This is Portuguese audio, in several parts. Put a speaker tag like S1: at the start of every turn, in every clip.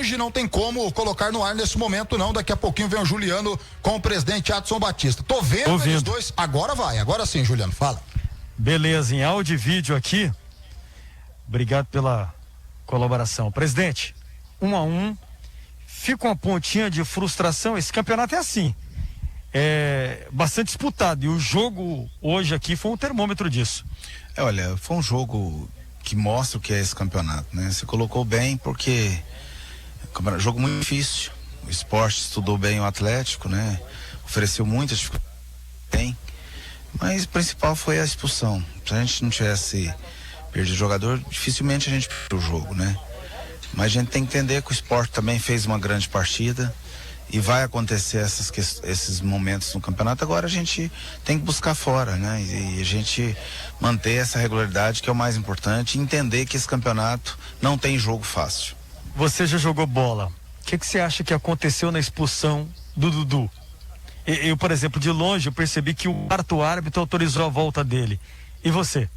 S1: hoje não tem como colocar no ar nesse momento não, daqui a pouquinho vem o Juliano com o presidente Adson Batista. Tô vendo eles dois, agora sim, Juliano, fala.
S2: Beleza, em áudio e vídeo aqui, obrigado pela colaboração. Presidente, 1-1, fica uma pontinha de frustração, esse campeonato é assim, é bastante disputado e o jogo hoje aqui foi um termômetro disso.
S3: Olha, foi um jogo que mostra o que é esse campeonato, né? Você colocou bem porque é um jogo muito difícil, o Sport estudou bem o Atlético, né? Ofereceu muitas dificuldades, bem. Mas o principal foi a expulsão. Se a gente não tivesse perdido o jogador, dificilmente a gente perdeu o jogo, né? Mas a gente tem que entender que o Sport também fez uma grande partida e vai acontecer esses momentos no campeonato. Agora a gente tem que buscar fora, né? E a gente manter essa regularidade, que é o mais importante, e entender que esse campeonato não tem jogo fácil.
S2: Você já jogou bola. O que você acha que aconteceu na expulsão do Dudu? Eu, por exemplo, de longe, eu percebi que o quarto árbitro autorizou a volta dele. E você?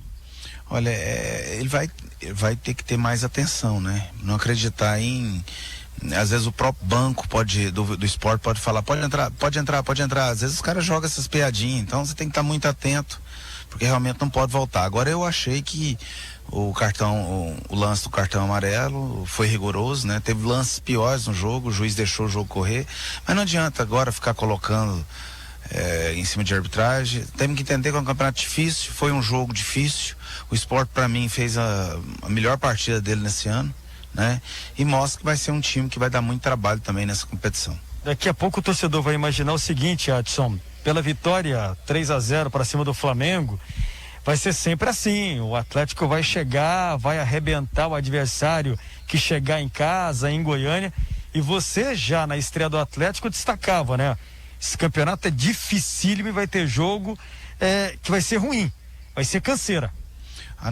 S3: Olha, ele vai ter que ter mais atenção, né? Não acreditar em... Às vezes o próprio banco do Sport pode falar, pode entrar. Às vezes os caras jogam essas piadinhas, então você tem que estar muito atento, porque realmente não pode voltar. Agora eu achei que o lance do cartão amarelo foi rigoroso, né? Teve lances piores no jogo, o juiz deixou o jogo correr, mas não adianta agora ficar colocando em cima de arbitragem. Temos que entender que é um campeonato difícil, foi um jogo difícil. O Sport, para mim, fez a melhor partida dele nesse ano, né? E mostra que vai ser um time que vai dar muito trabalho também nessa competição.
S2: Daqui a pouco o torcedor vai imaginar o seguinte, Adson, pela vitória 3-0 para cima do Flamengo, vai ser sempre assim, o Atlético vai chegar, vai arrebentar o adversário que chegar em casa, em Goiânia, e você já na estreia do Atlético destacava, né? Esse campeonato é dificílimo e vai ter jogo que vai ser ruim, vai ser canseira.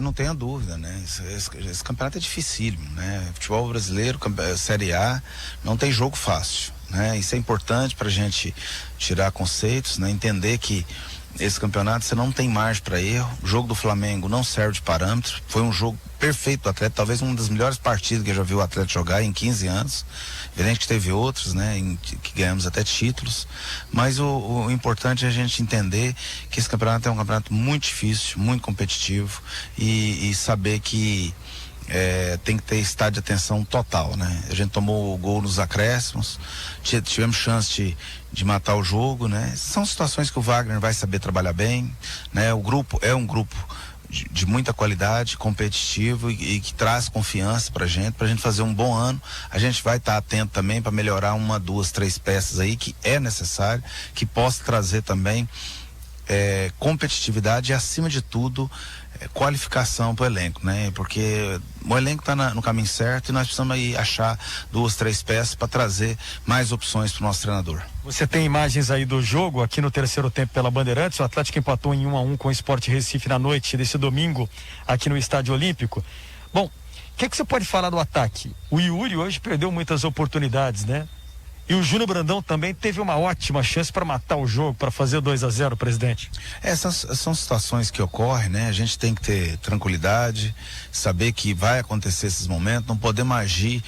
S3: Não tenha dúvida, né? Esse campeonato é dificílimo, né? Futebol brasileiro, Série A, não tem jogo fácil, né? Isso é importante pra gente tirar conceitos, né? Entender que esse campeonato você não tem margem para erro. O jogo do Flamengo não serve de parâmetro. Foi um jogo perfeito do Atlético, talvez uma das melhores partidas que eu já vi o Atlético jogar em 15 anos. Evidente que teve outros, né? Que ganhamos até títulos. Mas o importante é a gente entender que esse campeonato é um campeonato muito difícil, muito competitivo e saber que tem que ter estado de atenção total, né? A gente tomou o gol nos acréscimos, tivemos chance de matar o jogo, né? São situações que o Wagner vai saber trabalhar bem, né? O grupo é um grupo de muita qualidade, competitivo e que traz confiança pra gente fazer um bom ano. A gente vai estar atento também para melhorar 1, 2, 3 peças aí que é necessário, que possa trazer também competitividade e, acima de tudo, qualificação para o elenco, né? Porque o elenco está no caminho certo e nós precisamos aí achar 2, 3 peças para trazer mais opções para o nosso treinador.
S2: Você tem imagens aí do jogo aqui no terceiro tempo pela Bandeirantes. O Atlético empatou em 1-1 com o Sport Recife na noite desse domingo aqui no Estádio Olímpico. Bom, o que você pode falar do ataque? O Yuri hoje perdeu muitas oportunidades, né? E o Júnior Brandão também teve uma ótima chance para matar o jogo, para fazer 2-0, presidente.
S3: Essas são situações que ocorrem, né? A gente tem que ter tranquilidade, saber que vai acontecer esses momentos, não podemos agir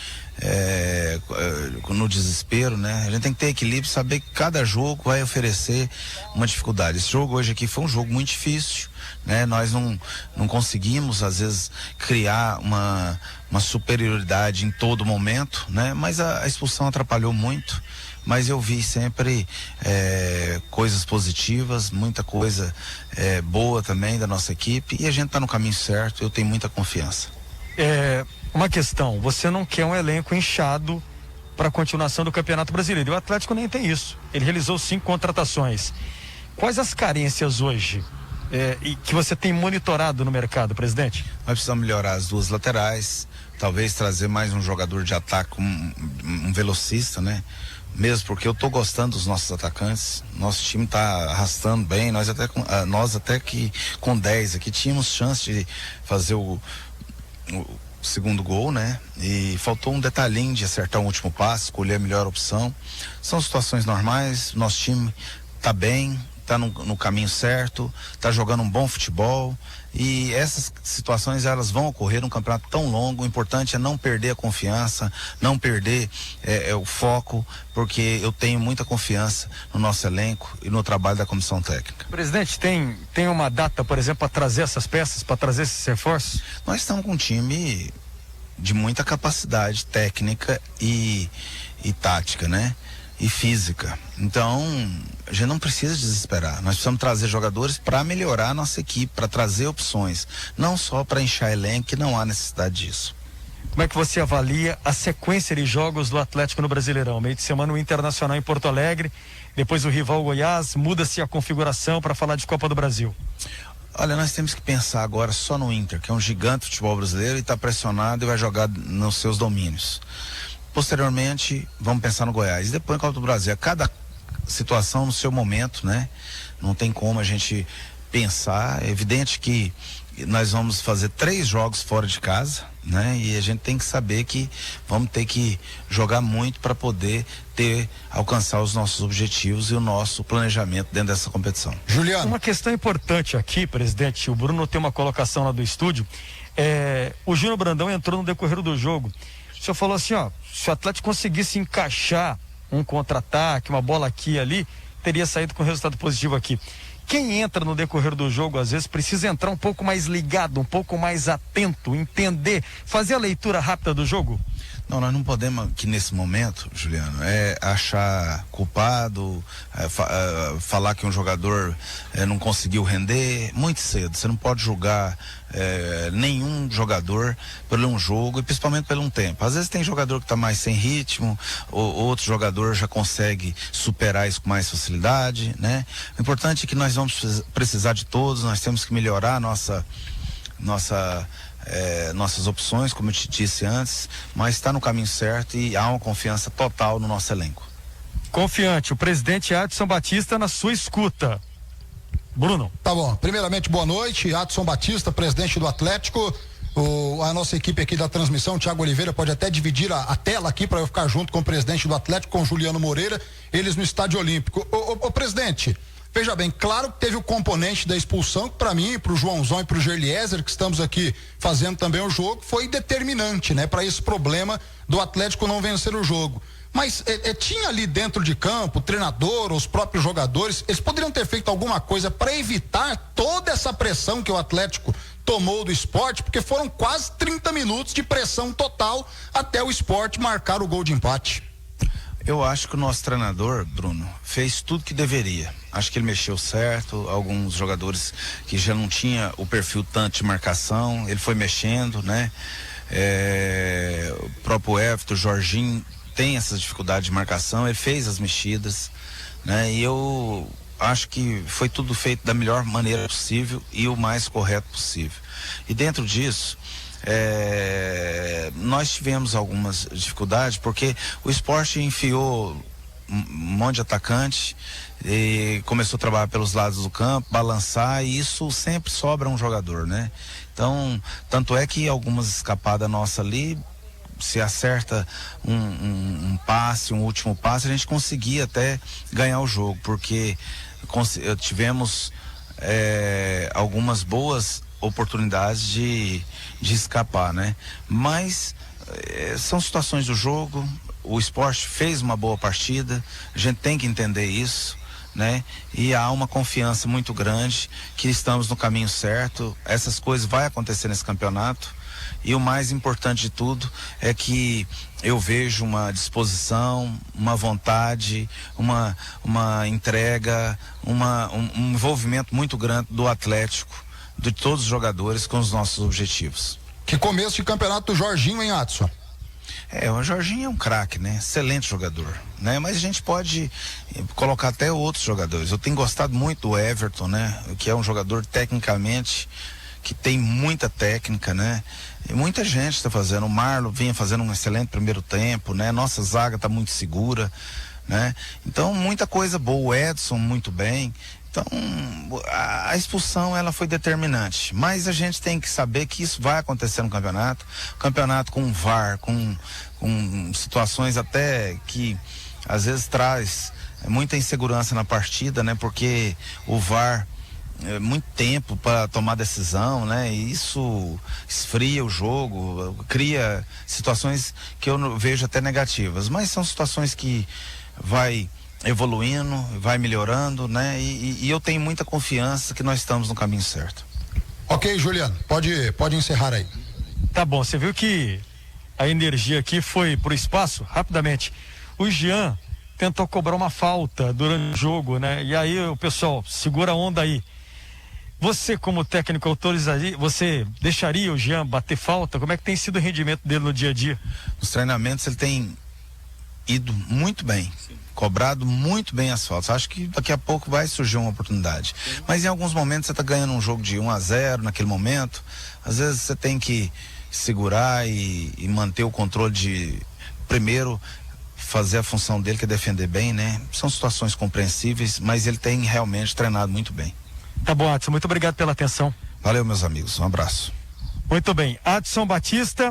S3: no desespero, né? A gente tem que ter equilíbrio, saber que cada jogo vai oferecer uma dificuldade. Esse jogo hoje aqui foi um jogo muito difícil, né? Nós não conseguimos, às vezes, criar uma superioridade em todo momento, né? Mas a expulsão atrapalhou muito, mas eu vi sempre coisas positivas, muita coisa boa também da nossa equipe, e a gente está no caminho certo, eu tenho muita confiança.
S2: Uma questão, você não quer um elenco inchado para a continuação do Campeonato Brasileiro, e o Atlético nem tem isso, ele realizou 5 contratações. Quais as carências hoje e que você tem monitorado no mercado, presidente?
S3: Nós precisamos melhorar as 2 laterais, talvez trazer mais um jogador de ataque, um velocista, né? Mesmo porque eu tô gostando dos nossos atacantes, nosso time tá arrastando bem, nós até que com 10 aqui tínhamos chance de fazer o segundo gol, né? E faltou um detalhinho de acertar o último passe, escolher a melhor opção. São situações normais, nosso time tá bem, está no caminho certo, está jogando um bom futebol, e essas situações elas vão ocorrer num campeonato tão longo. O importante é não perder a confiança, não perder o foco, porque eu tenho muita confiança no nosso elenco e no trabalho da comissão técnica.
S2: Presidente, tem uma data, por exemplo, para trazer essas peças, para trazer esses reforços?
S3: Nós estamos com um time de muita capacidade técnica e tática, né? E física. Então, a gente não precisa desesperar. Nós precisamos trazer jogadores para melhorar a nossa equipe, para trazer opções, não só para inchar elenco, que não há necessidade disso.
S2: Como é que você avalia a sequência de jogos do Atlético no Brasileirão? Meio de semana o Internacional em Porto Alegre, depois o rival Goiás, muda-se a configuração para falar de Copa do Brasil.
S3: Olha, nós temos que pensar agora só no Inter, que é um gigante do futebol brasileiro e está pressionado e vai jogar nos seus domínios. Posteriormente, vamos pensar no Goiás. E depois em Copa do Brasil. Cada situação no seu momento, né? Não tem como a gente pensar. É evidente que nós vamos fazer 3 jogos fora de casa, né? E a gente tem que saber que vamos ter que jogar muito para poder alcançar os nossos objetivos e o nosso planejamento dentro dessa competição.
S1: Juliano.
S2: Uma questão importante aqui, presidente, o Bruno tem uma colocação lá do estúdio. O Júnior Brandão entrou no decorrer do jogo. O senhor falou assim, ó, se o Atlético conseguisse encaixar um contra-ataque, uma bola aqui e ali, teria saído com resultado positivo aqui. Quem entra no decorrer do jogo, às vezes, precisa entrar um pouco mais ligado, um pouco mais atento, entender, fazer a leitura rápida do jogo?
S3: Não, nós não podemos aqui nesse momento, Juliano, achar culpado, falar que um jogador não conseguiu render muito cedo. Você não pode julgar nenhum jogador por um jogo e principalmente por um tempo. Às vezes tem jogador que está mais sem ritmo, outro jogador já consegue superar isso com mais facilidade, né? O importante é que nós vamos precisar de todos, nós temos que melhorar nossas opções, como eu te disse antes, mas está no caminho certo e há uma confiança total no nosso elenco.
S2: Confiante, o presidente Adson Batista na sua escuta. Bruno.
S1: Tá bom, primeiramente boa noite, Adson Batista, presidente do Atlético. A nossa equipe aqui da transmissão, Thiago Oliveira, pode até dividir a tela aqui para eu ficar junto com o presidente do Atlético, com o Juliano Moreira, eles no Estádio Olímpico. Ô presidente, veja bem, claro que teve o componente da expulsão, que para mim, pro Joãozão e pro Gerliezer, que estamos aqui fazendo também o jogo, foi determinante, né? Para esse problema do Atlético não vencer o jogo. Mas tinha ali dentro de campo, o treinador, os próprios jogadores, eles poderiam ter feito alguma coisa para evitar toda essa pressão que o Atlético tomou do Sport, porque foram quase 30 minutos de pressão total até o Sport marcar o gol de empate.
S3: Eu acho que o nosso treinador, Bruno, fez tudo que deveria. Acho que ele mexeu certo, alguns jogadores que já não tinha o perfil tanto de marcação, ele foi mexendo, né? O próprio Everton, o Jorginho tem essas dificuldades de marcação, ele fez as mexidas, né? E eu acho que foi tudo feito da melhor maneira possível e o mais correto possível. E dentro disso, nós tivemos algumas dificuldades porque o Sport enfiou um monte de atacante e começou a trabalhar pelos lados do campo, balançar, e isso sempre sobra um jogador, né? Então, tanto é que algumas escapadas nossas ali, se acerta um passe, um último passe, a gente conseguia até ganhar o jogo, porque tivemos algumas boas oportunidades de escapar, né? Mas são situações do jogo. O Sport fez uma boa partida, a gente tem que entender isso, né? E há uma confiança muito grande que estamos no caminho certo. Essas coisas vão acontecer nesse campeonato, e o mais importante de tudo é que eu vejo uma disposição, uma vontade, uma entrega, um envolvimento muito grande do Atlético, de todos os jogadores com os nossos objetivos.
S1: Que começo de campeonato do Jorginho, hein, Adson?
S3: O Jorginho é um craque, né? Excelente jogador, né? Mas a gente pode colocar até outros jogadores. Eu tenho gostado muito do Everton, né? Que é um jogador tecnicamente que tem muita técnica, né? E muita gente está fazendo. O Marlon vinha fazendo um excelente primeiro tempo, né? Nossa zaga está muito segura, né? Então, muita coisa boa. O Edson muito bem. Então, a expulsão, ela foi determinante, mas a gente tem que saber que isso vai acontecer no campeonato com VAR, com situações até que às vezes traz muita insegurança na partida, né? Porque o VAR muito tempo para tomar decisão, né? E isso esfria o jogo, cria situações que eu vejo até negativas, mas são situações que vai evoluindo, vai melhorando, né? E eu tenho muita confiança que nós estamos no caminho certo.
S1: Ok, Juliano, pode encerrar aí.
S2: Tá bom, você viu que a energia aqui foi pro espaço, rapidamente. O Jean tentou cobrar uma falta durante o jogo, né? E aí o pessoal, segura a onda aí. Você, como técnico, autorizaria, você deixaria o Jean bater falta? Como é que tem sido o rendimento dele no dia a dia?
S3: Nos treinamentos ele tem ido muito bem, cobrado muito bem as faltas. Acho que daqui a pouco vai surgir uma oportunidade. Mas em alguns momentos você está ganhando um jogo de 1-0 naquele momento. Às vezes você tem que segurar e manter o controle de, primeiro, fazer a função dele, que é defender bem, né? São situações compreensíveis, mas ele tem realmente treinado muito bem.
S2: Tá bom, Adson, muito obrigado pela atenção.
S3: Valeu, meus amigos, um abraço.
S2: Muito bem, Adson Batista,